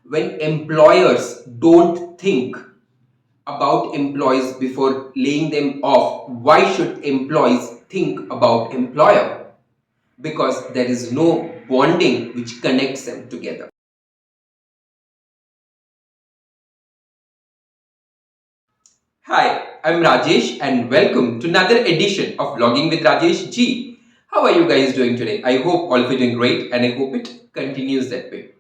when employers don't think about employees before laying them off, why should employees think about employer? Because there is no bonding which connects them together. Hi, I'm Rajesh and welcome to another edition of Vlogging with Rajesh G. How are you guys doing today? I hope all of you are doing great and I hope it continues that way.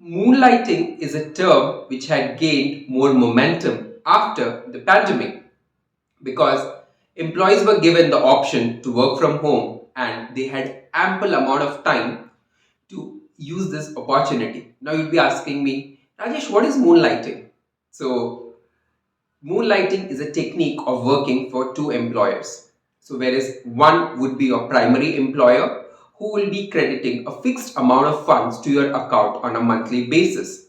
Moonlighting is a term which had gained more momentum after the pandemic because employees were given the option to work from home and they had ample amount of time to use this opportunity. Now you'll be asking me, Rajesh, what is moonlighting? So moonlighting is a technique of working for two employers. So whereas one would be your primary employer who will be crediting a fixed amount of funds to your account on a monthly basis.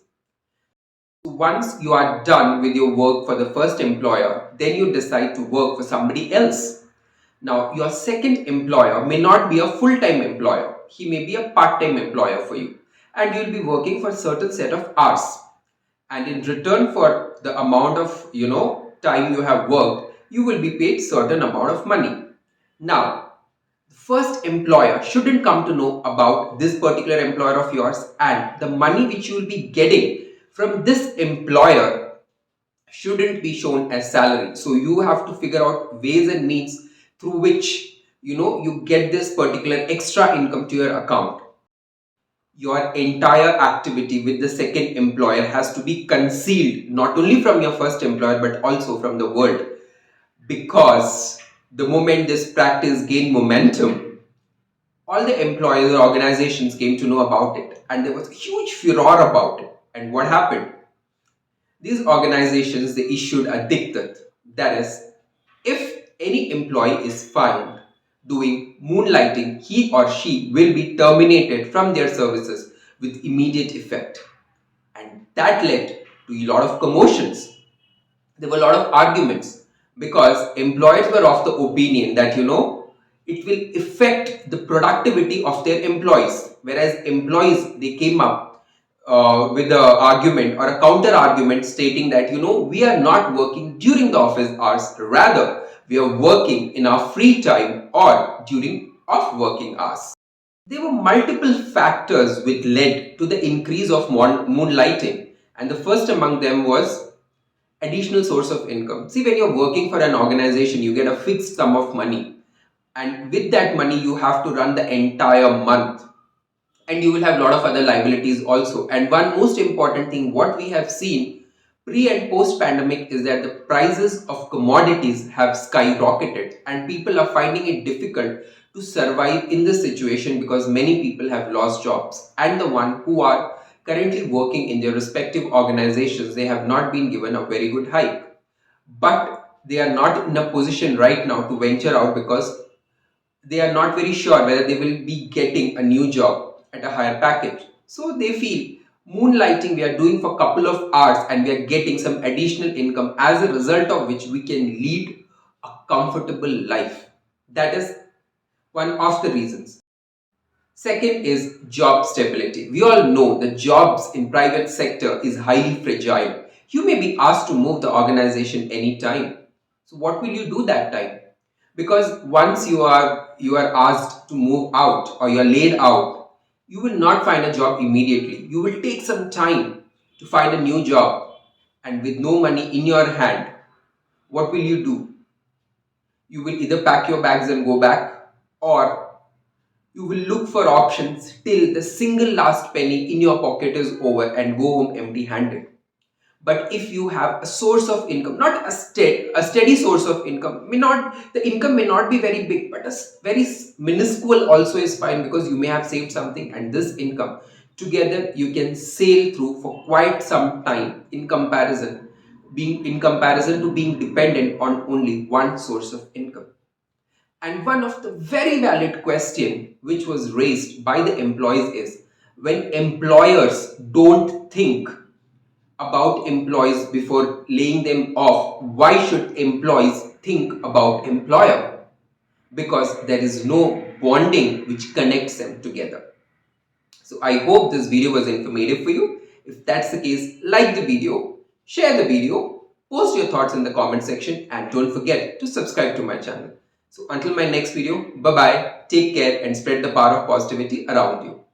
Once you are done with your work for the first employer, then you decide to work for somebody else. Now, your second employer may not be a full-time employer. He may be a part-time employer for you. And you'll be working for a certain set of hours. And in return for the amount of, time you have worked, you will be paid certain amount of money. Now, the first employer shouldn't come to know about this particular employer of yours, and the money which you will be getting from this employer shouldn't be shown as salary. So you have to figure out ways and means through which you get this particular extra income to your account. Your entire activity with the second employer has to be concealed not only from your first employer but also from the world, because the moment this practice gained momentum, all the employers or organizations came to know about it and there was a huge furor about it. And what happened? These organizations, they issued a diktat, that is, if any employee is found doing moonlighting, he or she will be terminated from their services with immediate effect. And that led to a lot of commotions. There were a lot of arguments because employers were of the opinion that it will affect the productivity of their employees, whereas employees, they came up with a argument or a counter argument stating that we are not working during the office hours, rather we are working in our free time or during off working hours. There were multiple factors which led to the increase of moonlighting, and the first among them was additional source of income. See, when you're working for an organization, you get a fixed sum of money, and with that money, you have to run the entire month, and you will have a lot of other liabilities also. And one most important thing, what we have seen pre and post pandemic, is that the prices of commodities have skyrocketed, and people are finding it difficult to survive in this situation because many people have lost jobs, and the one who are currently working in their respective organizations, they have not been given a very good hike, but they are not in a position right now to venture out because they are not very sure whether they will be getting a new job at a higher package. So they feel moonlighting we are doing for a couple of hours and we are getting some additional income, as a result of which we can lead a comfortable life. That is one of the reasons. Second is job stability. We all know the jobs in private sector is highly fragile. You may be asked to move the organization anytime. So what will you do that time? Because once you are asked to move out or you are laid out, you will not find a job immediately. You will take some time to find a new job, and with no money in your hand, what will you do? You will either pack your bags and go back, or you will look for options till the single last penny in your pocket is over and go home empty handed. But if you have a source of income, not a steady source of income, may not the income may not be very big, but very minuscule also is fine, because you may have saved something, and this income together you can sail through for quite some time, in comparison to being dependent on only one source of income. And one of the very valid question which was raised by the employees is, when employers don't think about employees before laying them off, why should employees think about employer? Because there is no bonding which connects them together. So I hope this video was informative for you. If that's the case, like the video, share the video, post your thoughts in the comment section, and don't forget to subscribe to my channel. So until my next video, bye bye, take care and spread the power of positivity around you.